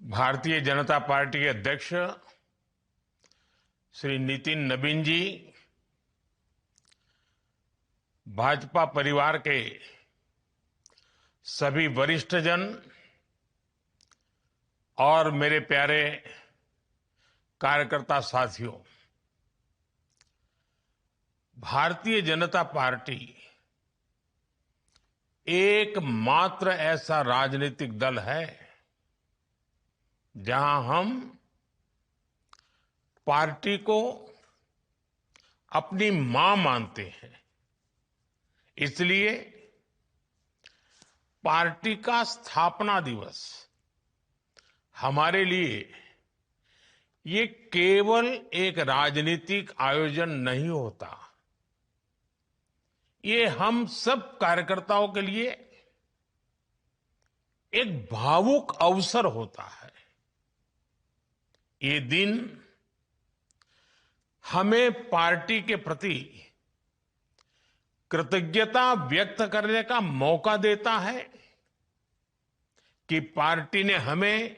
Bharatiya Janata party के अध्यक्ष श्री नितिन नवीन जी, भाजपा परिवार के सभी वरिष्ठजन और मेरे प्यारे कार्यकर्ता साथियों, भारतीय जनता पार्टी एकमात्र ऐसा राजनीतिक दल है जहां हम पार्टी को अपनी मां मानते हैं। इसलिए पार्टी का स्थापना दिवस हमारे लिए ये केवल एक राजनीतिक आयोजन नहीं होता, ये हम सब कार्यकर्ताओं के लिए एक भावुक अवसर होता है। ये दिन हमें पार्टी के प्रति कृतज्ञता व्यक्त करने का मौका देता है कि पार्टी ने हमें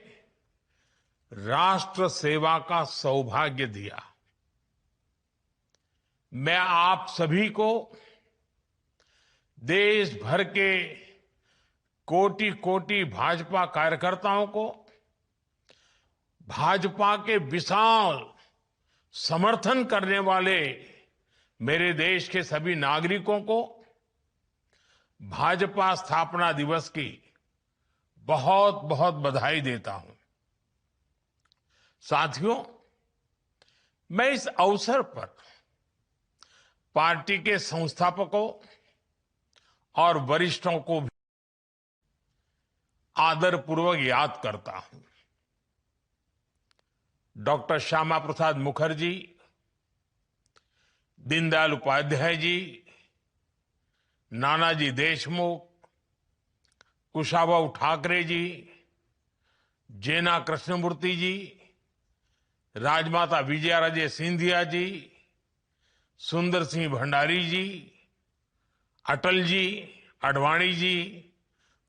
राष्ट्र सेवा का सौभाग्य दिया। मैं आप सभी को, देश भर के कोटि कोटि भाजपा कार्यकर्ताओं को, भाजपा के विशाल समर्थन करने वाले मेरे देश के सभी नागरिकों को भाजपा स्थापना दिवस की बहुत बहुत बधाई देता हूं। साथियों, मैं इस अवसर पर पार्टी के संस्थापकों और वरिष्ठों को भी आदरपूर्वक याद करता हूं। डॉक्टर श्यामा प्रसाद मुखर्जी, दीनदयाल उपाध्याय जी, नानाजी देशमुख, कुशाभाऊ ठाकरे जी, जेना कृष्णमूर्ति जी, राजमाता विजयाराजे सिंधिया जी, सुंदर सिंह भंडारी जी, अटल जी, आडवाणी जी,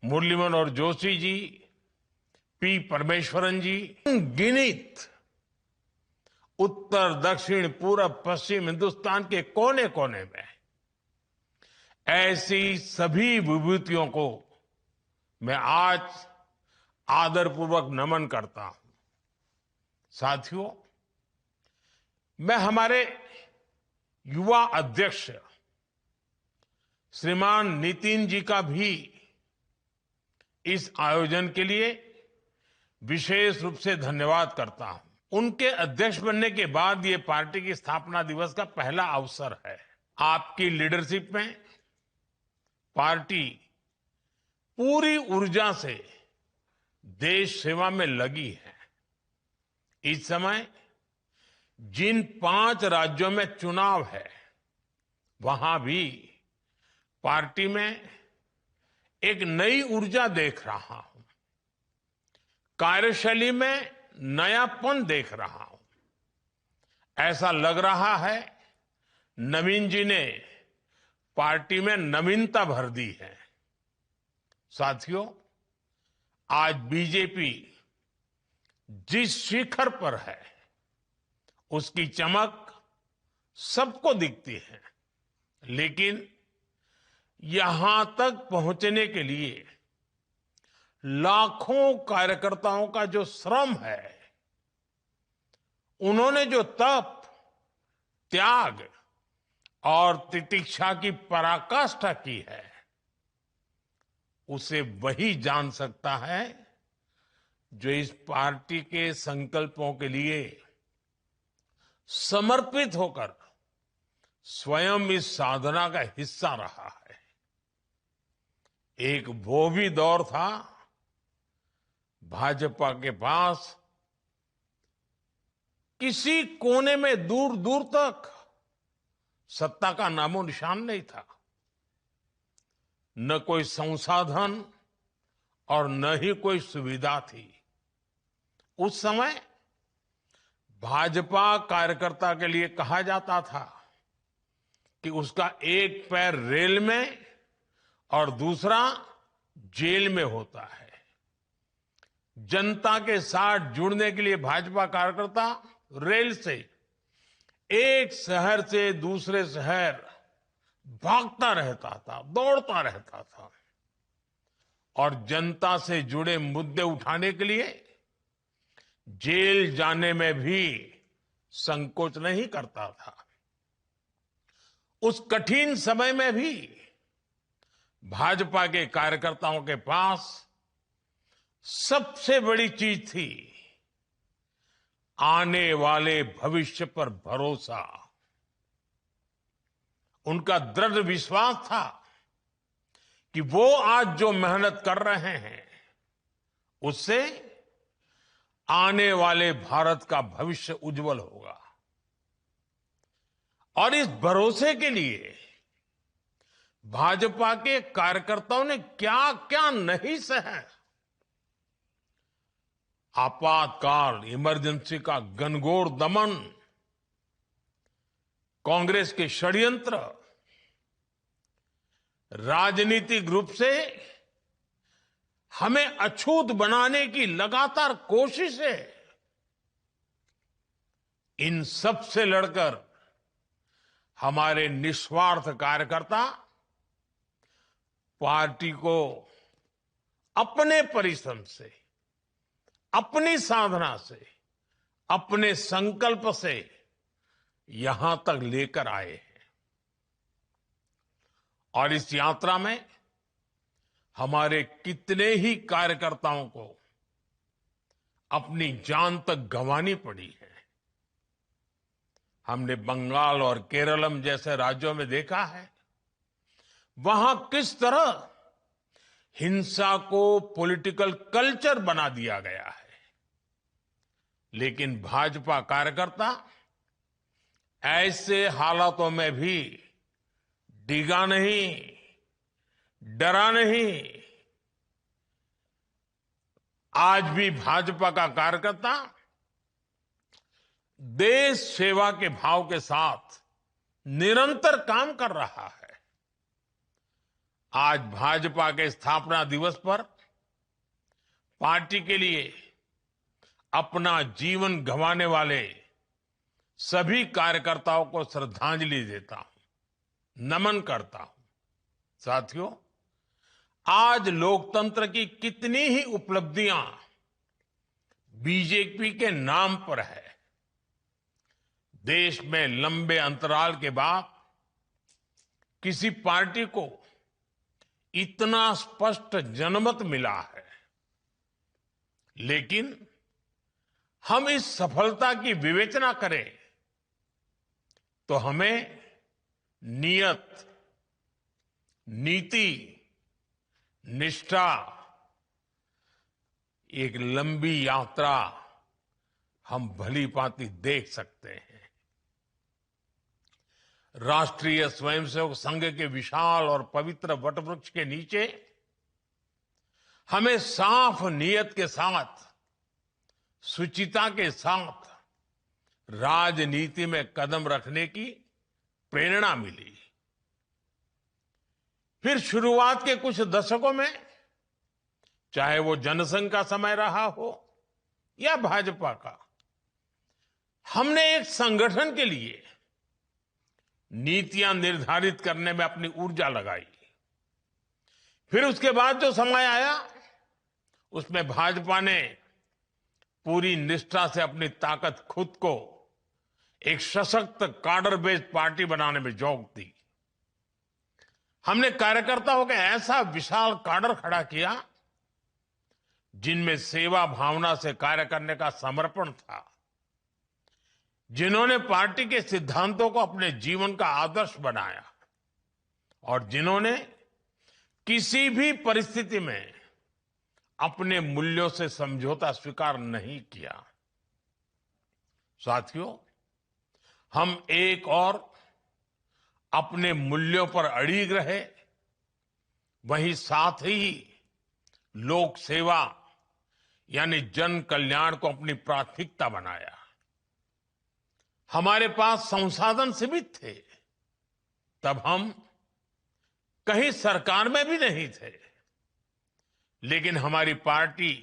मुरली मनोहर जोशी जी, पी परमेश्वरन जी, गिनित उत्तर, दक्षिण, पूरब, पश्चिम हिंदुस्तान के कोने कोने में ऐसी सभी विभूतियों को मैं आज आदरपूर्वक नमन करता हूं। साथियों, मैं हमारे युवा अध्यक्ष श्रीमान नितिन जी का भी इस आयोजन के लिए विशेष रूप से धन्यवाद करता हूं। उनके अध्यक्ष बनने के बाद ये पार्टी की स्थापना दिवस का पहला अवसर है। आपकी लीडरशिप में पार्टी पूरी ऊर्जा से देश सेवा में लगी है। इस समय जिन 5 राज्यों में चुनाव है, वहां भी पार्टी में एक नई ऊर्जा देख रहा हूं, कार्यशैली में नयापन देख रहा हूं। ऐसा लग रहा है नवीन जी ने पार्टी में नवीनता भर दी है। साथियों, आज बीजेपी जिस शिखर पर है उसकी चमक सबको दिखती है, लेकिन यहां तक पहुंचने के लिए लाखों कार्यकर्ताओं का जो श्रम है, उन्होंने जो तप, त्याग और तितिक्षा की पराकाष्ठा की है, उसे वही जान सकता है जो इस पार्टी के संकल्पों के लिए समर्पित होकर स्वयं इस साधना का हिस्सा रहा है। एक वो भी दौर था भाजपा के पास किसी कोने में दूर दूर तक सत्ता का नामो निशान नहीं था, न कोई संसाधन और न ही कोई सुविधा थी। उस समय भाजपा कार्यकर्ता के लिए कहा जाता था कि उसका एक पैर रेल में और दूसरा जेल में होता है। जनता के साथ जुड़ने के लिए भाजपा कार्यकर्ता रेल से एक शहर से दूसरे शहर भागता रहता था, दौड़ता रहता था और जनता से जुड़े मुद्दे उठाने के लिए जेल जाने में भी संकोच नहीं करता था। उस कठिन समय में भी भाजपा के कार्यकर्ताओं के पास सबसे बड़ी चीज थी आने वाले भविष्य पर भरोसा। उनका दृढ़ विश्वास था कि वो आज जो मेहनत कर रहे हैं उससे आने वाले भारत का भविष्य उज्जवल होगा। और इस भरोसे के लिए भाजपा के कार्यकर्ताओं ने क्या क्या नहीं सहा। आपातकाल, इमरजेंसी का घनघोर दमन, कांग्रेस के षड्यंत्र, राजनीतिक रूप से हमें अछूत बनाने की लगातार कोशिशें, इन सब से लड़कर हमारे निस्वार्थ कार्यकर्ता पार्टी को अपने परिश्रम से, अपनी साधना से, अपने संकल्प से यहां तक लेकर आए हैं। और इस यात्रा में हमारे कितने ही कार्यकर्ताओं को अपनी जान तक गंवानी पड़ी है। हमने बंगाल और केरलम जैसे राज्यों में देखा है वहां किस तरह हिंसा को पॉलिटिकल कल्चर बना दिया गया है। लेकिन भाजपा कार्यकर्ता ऐसे हालातों में भी डिगा नहीं, डरा नहीं। आज भी भाजपा का कार्यकर्ता देश सेवा के भाव के साथ निरंतर काम कर रहा है। आज भाजपा के स्थापना दिवस पर पार्टी के लिए अपना जीवन गंवाने वाले सभी कार्यकर्ताओं को श्रद्धांजलि देता हूं, नमन करता हूं। साथियों, आज लोकतंत्र की कितनी ही उपलब्धियां बीजेपी के नाम पर है। देश में लंबे अंतराल के बाद किसी पार्टी को इतना स्पष्ट जनमत मिला है। लेकिन हम इस सफलता की विवेचना करें तो हमें नियत, नीति, निष्ठा, एक लंबी यात्रा हम भली भांति देख सकते हैं। राष्ट्रीय स्वयंसेवक संघ के विशाल और पवित्र वटवृक्ष के नीचे हमें साफ नियत के साथ, शुचिता के साथ राजनीति में कदम रखने की प्रेरणा मिली। फिर शुरुआत के कुछ दशकों में, चाहे वो जनसंघ का समय रहा हो या भाजपा का, हमने एक संगठन के लिए नीतियां निर्धारित करने में अपनी ऊर्जा लगाई। फिर उसके बाद जो समय आया उसमें भाजपा ने पूरी निष्ठा से अपनी ताकत खुद को एक सशक्त काडर बेस्ड पार्टी बनाने में झोंक दी। हमने कार्यकर्ताओं का ऐसा विशाल काडर खड़ा किया जिनमें सेवा भावना से कार्य करने का समर्पण था, जिन्होंने पार्टी के सिद्धांतों को अपने जीवन का आदर्श बनाया और जिन्होंने किसी भी परिस्थिति में अपने मूल्यों से समझौता स्वीकार नहीं किया। साथियों, हम एक और अपने मूल्यों पर अड़िग रहे, वहीं साथ ही लोक सेवा यानी जन कल्याण को अपनी प्राथमिकता बनाया। हमारे पास संसाधन सीमित थे, तब हम कहीं सरकार में भी नहीं थे, लेकिन हमारी पार्टी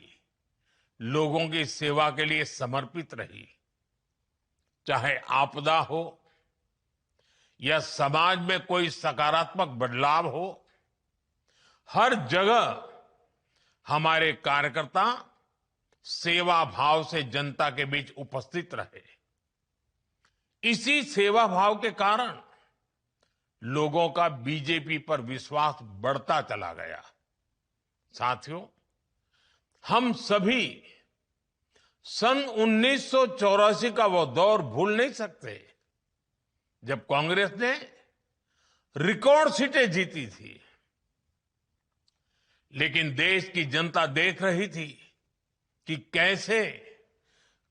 लोगों की सेवा के लिए समर्पित रही। चाहे आपदा हो या समाज में कोई सकारात्मक बदलाव हो, हर जगह हमारे कार्यकर्ता सेवा भाव से जनता के बीच उपस्थित रहे। इसी सेवा भाव के कारण लोगों का बीजेपी पर विश्वास बढ़ता चला गया। साथियों, हम सभी सन 1984 का वो दौर भूल नहीं सकते, जब कांग्रेस ने रिकॉर्ड सीटें जीती थी। लेकिन देश की जनता देख रही थी कि कैसे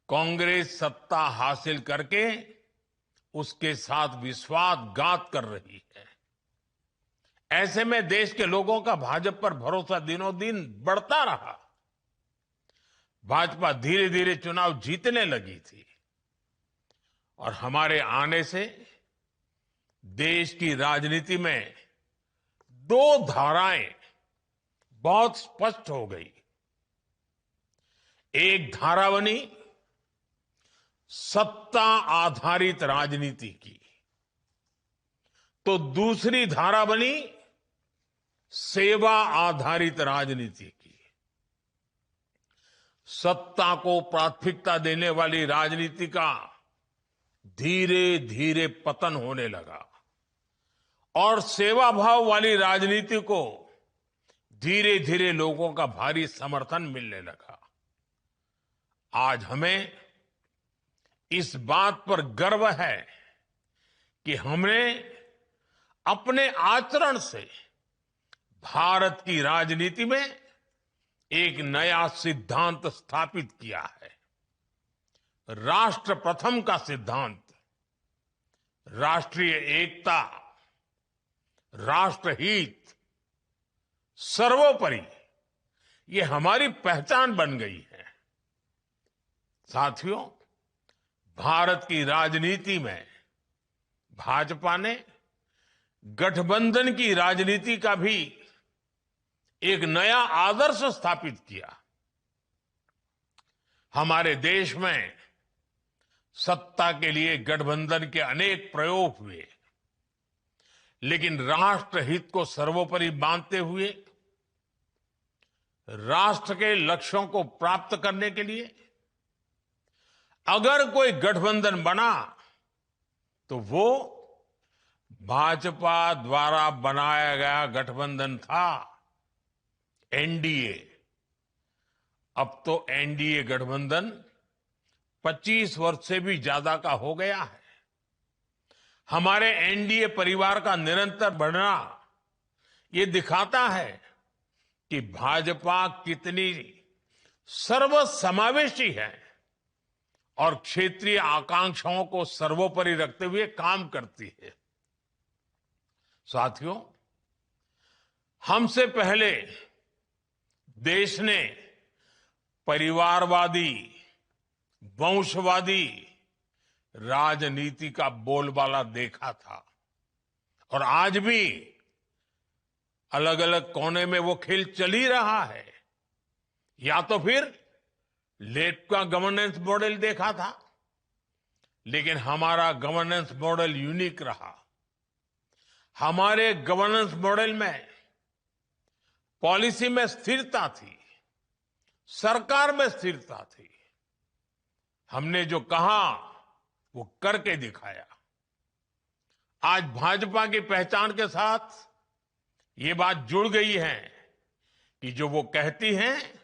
कांग्रेस सत्ता हासिल करके उसके साथ विश्वासघात कर रही है। ऐसे में देश के लोगों का भाजपा पर भरोसा दिनों दिन बढ़ता रहा। भाजपा धीरे धीरे चुनाव जीतने लगी थी और हमारे आने से देश की राजनीति में दो धाराएं बहुत स्पष्ट हो गई। एक धारा बनी सत्ता आधारित राजनीति की, तो दूसरी धारा बनी सेवा आधारित राजनीति की। सत्ता को प्राथमिकता देने वाली राजनीति का धीरे धीरे पतन होने लगा और सेवा भाव वाली राजनीति को धीरे धीरे लोगों का भारी समर्थन मिलने लगा। आज हमें इस बात पर गर्व है कि हमने अपने आचरण से भारत की राजनीति में एक नया सिद्धांत स्थापित किया है। राष्ट्र प्रथम का सिद्धांत, राष्ट्रीय एकता, राष्ट्रहित, सर्वोपरि, ये हमारी पहचान बन गई है। साथियों, भारत की राजनीति में भाजपा ने गठबंधन की राजनीति का भी एक नया आदर्श स्थापित किया। हमारे देश में सत्ता के लिए गठबंधन के अनेक प्रयोग हुए, लेकिन राष्ट्रहित को सर्वोपरि मानते हुए राष्ट्र के लक्ष्यों को प्राप्त करने के लिए अगर कोई गठबंधन बना तो वो भाजपा द्वारा बनाया गया गठबंधन था, एनडीए। अब तो एनडीए गठबंधन 25 वर्ष से भी ज्यादा का हो गया है। हमारे एनडीए परिवार का निरंतर बढ़ना ये दिखाता है कि भाजपा कितनी सर्वसमावेशी है और क्षेत्रीय आकांक्षाओं को सर्वोपरि रखते हुए काम करती है। साथियों, हमसे पहले देश ने परिवारवादी, वंशवादी राजनीति का बोलबाला देखा था और आज भी अलग अलग कोने में वो खेल चल ही रहा है। या तो फिर लेफ्ट का गवर्नेंस मॉडल देखा था, लेकिन हमारा गवर्नेंस मॉडल यूनिक रहा। हमारे गवर्नेंस मॉडल में पॉलिसी में स्थिरता थी, सरकार में स्थिरता थी। हमने जो कहा वो करके दिखाया। आज भाजपा की पहचान के साथ ये बात जुड़ गई है कि जो वो कहती हैं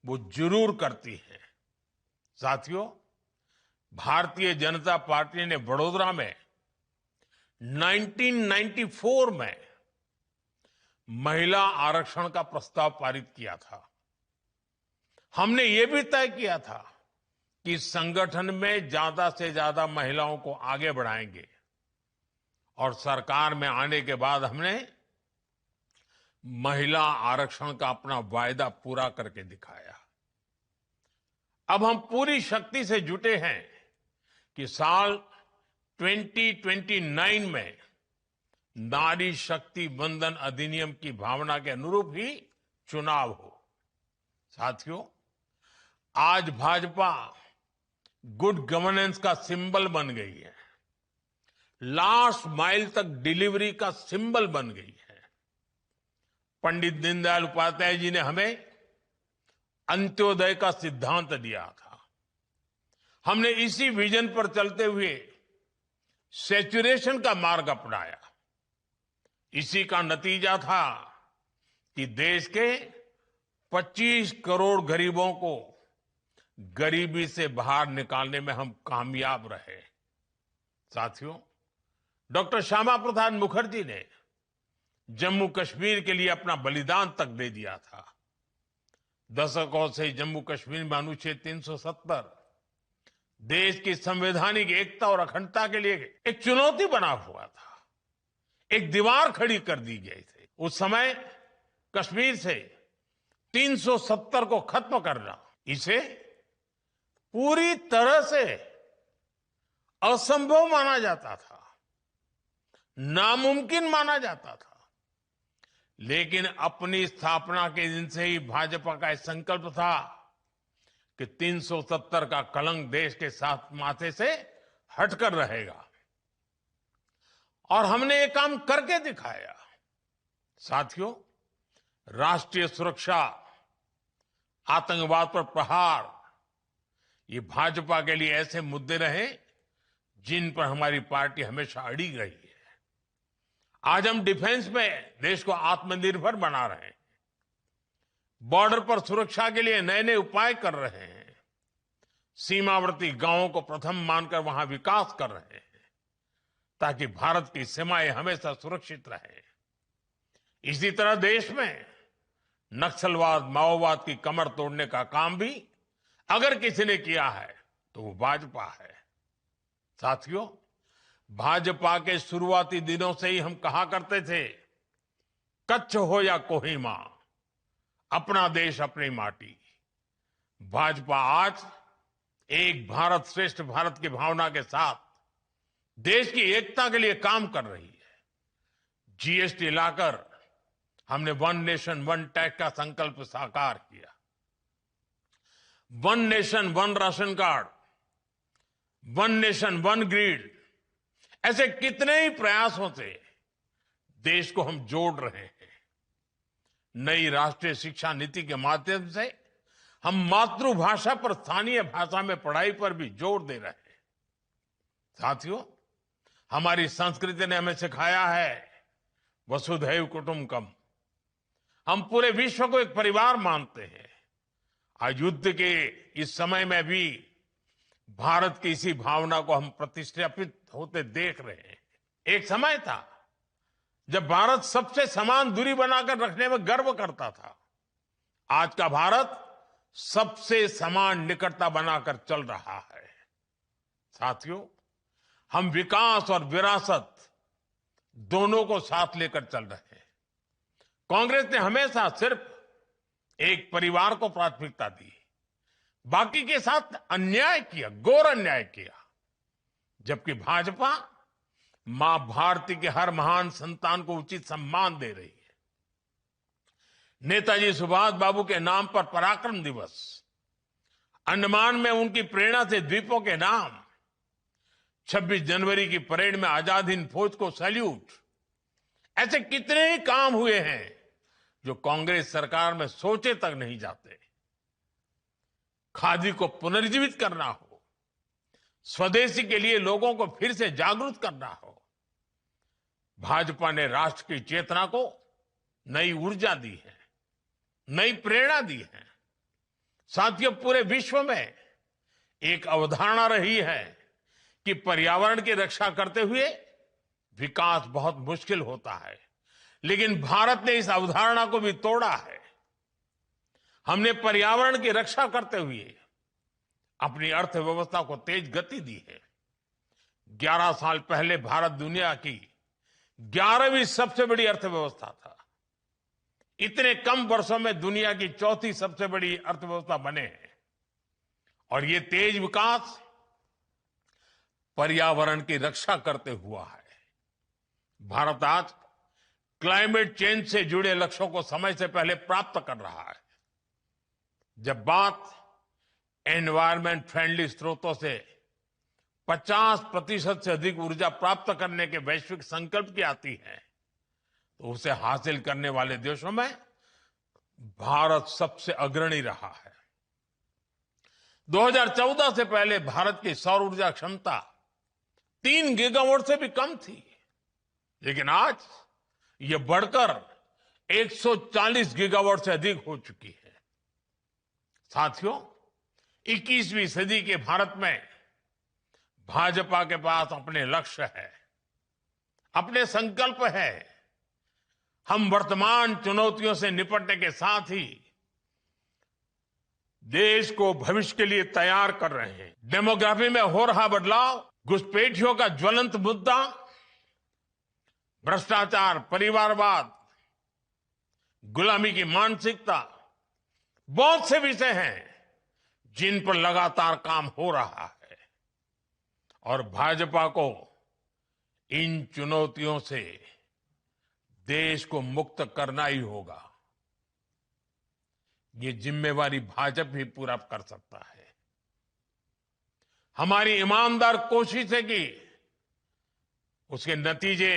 वो जरूर करती है। साथियों, भारतीय जनता पार्टी ने वडोदरा में 1994 में महिला आरक्षण का प्रस्ताव पारित किया था। हमने ये भी तय किया था कि संगठन में ज्यादा से ज्यादा महिलाओं को आगे बढ़ाएंगे और सरकार में आने के बाद हमने महिला आरक्षण का अपना वायदा पूरा करके दिखाया। अब हम पूरी शक्ति से जुटे हैं कि साल 2029 में नारी शक्ति वंदन अधिनियम की भावना के अनुरूप ही चुनाव हो। साथियों, आज भाजपा गुड गवर्नेंस का सिंबल बन गई है, लास्ट माइल तक डिलीवरी का सिंबल बन गई है। पंडित दीनदयाल उपाध्याय जी ने हमें अंत्योदय का सिद्धांत दिया था। हमने इसी विजन पर चलते हुए सैचुरेशन का मार्ग अपनाया। इसी का नतीजा था कि देश के 25 करोड़ गरीबों को गरीबी से बाहर निकालने में हम कामयाब रहे। साथियों, डॉक्टर श्यामा प्रसाद मुखर्जी ने जम्मू कश्मीर के लिए अपना बलिदान तक दे दिया था। दशकों से जम्मू कश्मीर में अनुच्छेद 370 देश की संवैधानिक एकता और अखंडता के लिए एक चुनौती बना हुआ था, एक दीवार खड़ी कर दी गई थी। उस समय कश्मीर से 370 को खत्म करना, इसे पूरी तरह से असंभव माना जाता था, नामुमकिन माना जाता था। लेकिन अपनी स्थापना के दिन से ही भाजपा का संकल्प था कि 370 का कलंक देश के साथ माथे से हटकर रहेगा, और हमने ये काम करके दिखाया। साथियों, राष्ट्रीय सुरक्षा, आतंकवाद पर प्रहार, ये भाजपा के लिए ऐसे मुद्दे रहे जिन पर हमारी पार्टी हमेशा अड़ी रही है। आज हम डिफेंस में देश को आत्मनिर्भर बना रहे हैं, बॉर्डर पर सुरक्षा के लिए नए नए उपाय कर रहे हैं, सीमावर्ती गांवों को प्रथम मानकर वहां विकास कर रहे हैं ताकि भारत की सीमाएं हमेशा सुरक्षित रहें। इसी तरह देश में नक्सलवाद, माओवाद की कमर तोड़ने का काम भी अगर किसी ने किया है तो वो भाजपा है। साथियों, भाजपा के शुरुआती दिनों से ही हम कहा करते थे, कच्छ हो या कोहिमा, अपना देश अपनी माटी। भाजपा आज एक भारत श्रेष्ठ भारत की भावना के साथ देश की एकता के लिए काम कर रही है। जीएसटी लाकर हमने वन नेशन वन टैक्स का संकल्प साकार किया। One nation one ration card, one nation one grid, ऐसे कितने ही प्रयासों से देश को हम जोड़ रहे हैं। नई राष्ट्रीय शिक्षा नीति के माध्यम से हम मातृभाषा पर स्थानीय भाषा में पढ़ाई पर भी जोर दे रहे हैं। साथियों, हमारी संस्कृति ने हमें सिखाया है वसुधैव कुटुंबकम। हम पूरे विश्व को एक परिवार मानते हैं। आज युद्ध के इस समय में भी भारत की इसी भावना को हम प्रतिष्ठापित होते देख रहे हैं। एक समय था जब भारत सबसे समान दूरी बनाकर रखने में गर्व करता था। आज का भारत सबसे समान निकटता बनाकर चल रहा है। साथियों, हम विकास और विरासत दोनों को साथ लेकर चल रहे हैं। कांग्रेस ने हमेशा सिर्फ एक परिवार को प्राथमिकता दी, बाकी के साथ अन्याय किया, घोर अन्याय किया। जबकि भाजपा मां भारती के हर महान संतान को उचित सम्मान दे रही है। नेताजी सुभाष बाबू के नाम पर पराक्रम दिवस, अंडमान में उनकी प्रेरणा से द्वीपों के नाम, 26 जनवरी की परेड में आजाद हिंद फौज को सैल्यूट, ऐसे कितने ही काम हुए हैं जो कांग्रेस सरकार में सोचे तक नहीं जाते। खादी को पुनर्जीवित करना हो, स्वदेशी के लिए लोगों को फिर से जागरूक करना हो, भाजपा ने राष्ट्र की चेतना को नई ऊर्जा दी है, नई प्रेरणा दी है। साथियों, पूरे विश्व में एक अवधारणा रही है कि पर्यावरण की रक्षा करते हुए विकास बहुत मुश्किल होता है, लेकिन भारत ने इस अवधारणा को भी तोड़ा है। हमने पर्यावरण की रक्षा करते हुए अपनी अर्थव्यवस्था को तेज गति दी है। 11 साल पहले भारत दुनिया की 11वीं सबसे बड़ी अर्थव्यवस्था था। इतने कम वर्षों में दुनिया की 4थी सबसे बड़ी अर्थव्यवस्था बने हैं। और ये तेज विकास पर्यावरण की रक्षा करते हुआ है। भारत आज क्लाइमेट चेंज से जुड़े लक्ष्यों को समय से पहले प्राप्त कर रहा है। जब बात एनवायरमेंट फ्रेंडली स्रोतों से 50% से अधिक ऊर्जा प्राप्त करने के वैश्विक संकल्प की आती है तो उसे हासिल करने वाले देशों में भारत सबसे अग्रणी रहा है। 2014 से पहले भारत की सौर ऊर्जा क्षमता 3 गीगावाट से भी कम थी, लेकिन आज यह बढ़कर 140 गीगावाट से अधिक हो चुकी है। साथियों, 21वीं सदी के भारत में भाजपा के पास अपने लक्ष्य है, अपने संकल्प है। हम वर्तमान चुनौतियों से निपटने के साथ ही देश को भविष्य के लिए तैयार कर रहे हैं। डेमोग्राफी में हो रहा बदलाव, घुसपैठियों का ज्वलंत मुद्दा, भ्रष्टाचार, परिवारवाद, गुलामी की मानसिकता, बहुत से विषय हैं जिन पर लगातार काम हो रहा है और भाजपा को इन चुनौतियों से देश को मुक्त करना ही होगा। ये जिम्मेवारी भाजपा ही पूरा कर सकता है। हमारी ईमानदार कोशिश है कि उसके नतीजे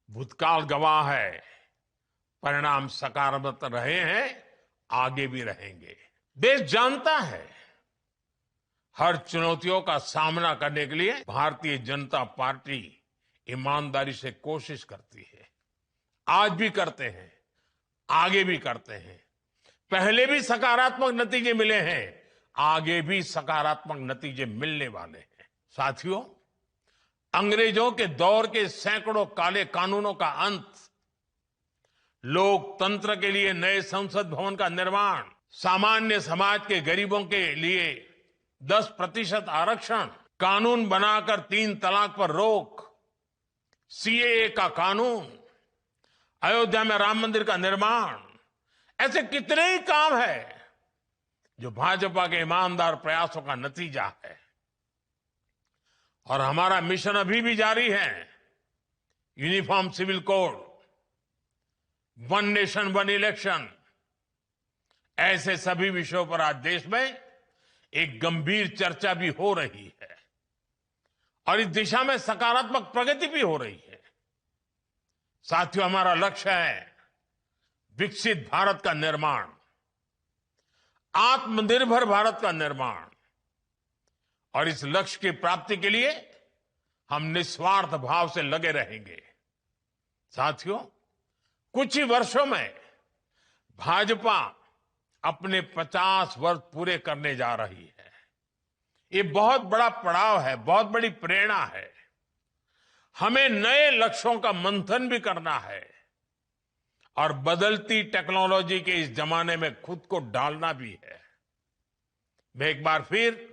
भूतकाल गवाह है, परिणाम सकारात्मक रहे हैं, आगे भी रहेंगे। देश जानता है हर चुनौतियों का सामना करने के लिए भारतीय जनता पार्टी ईमानदारी से कोशिश करती है। आज भी करते हैं, आगे भी करते हैं। पहले भी सकारात्मक नतीजे मिले हैं, आगे भी सकारात्मक नतीजे मिलने वाले हैं। साथियों, अंग्रेजों के दौर के सैकड़ों काले कानूनों का अंत, लोकतंत्र के लिए नए संसद भवन का निर्माण, सामान्य समाज के गरीबों के लिए 10% आरक्षण, कानून बनाकर 3 तलाक पर रोक, सीएए का कानून, अयोध्या में राम मंदिर का निर्माण, ऐसे कितने ही काम है जो भाजपा के ईमानदार प्रयासों का नतीजा है। और हमारा मिशन अभी भी जारी है। Uniform civil code, one nation one election, ऐसे सभी विषयों पर आज देश में एक गंभीर चर्चा भी हो रही है और इस दिशा में सकारात्मक प्रगति भी हो रही है। साथियों, हमारा लक्ष्य है विकसित भारत का निर्माण, आत्मनिर्भर भारत का निर्माण, और इस लक्ष्य की प्राप्ति के लिए हम निस्वार्थ भाव से लगे रहेंगे। साथियों, कुछ ही वर्षों में भाजपा अपने 50 वर्ष पूरे करने जा रही है। ये बहुत बड़ा पड़ाव है, बहुत बड़ी प्रेरणा है। हमें नए लक्ष्यों का मंथन भी करना है और बदलती टेक्नोलॉजी के इस जमाने में खुद को डालना भी है। मैं एक बार फिर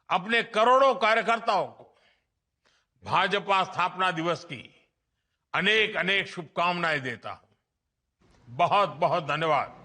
अपने करोड़ों कार्यकर्ताओं को भाजपा स्थापना दिवस की अनेक अनेक शुभकामनाएं देता हूं। बहुत बहुत धन्यवाद।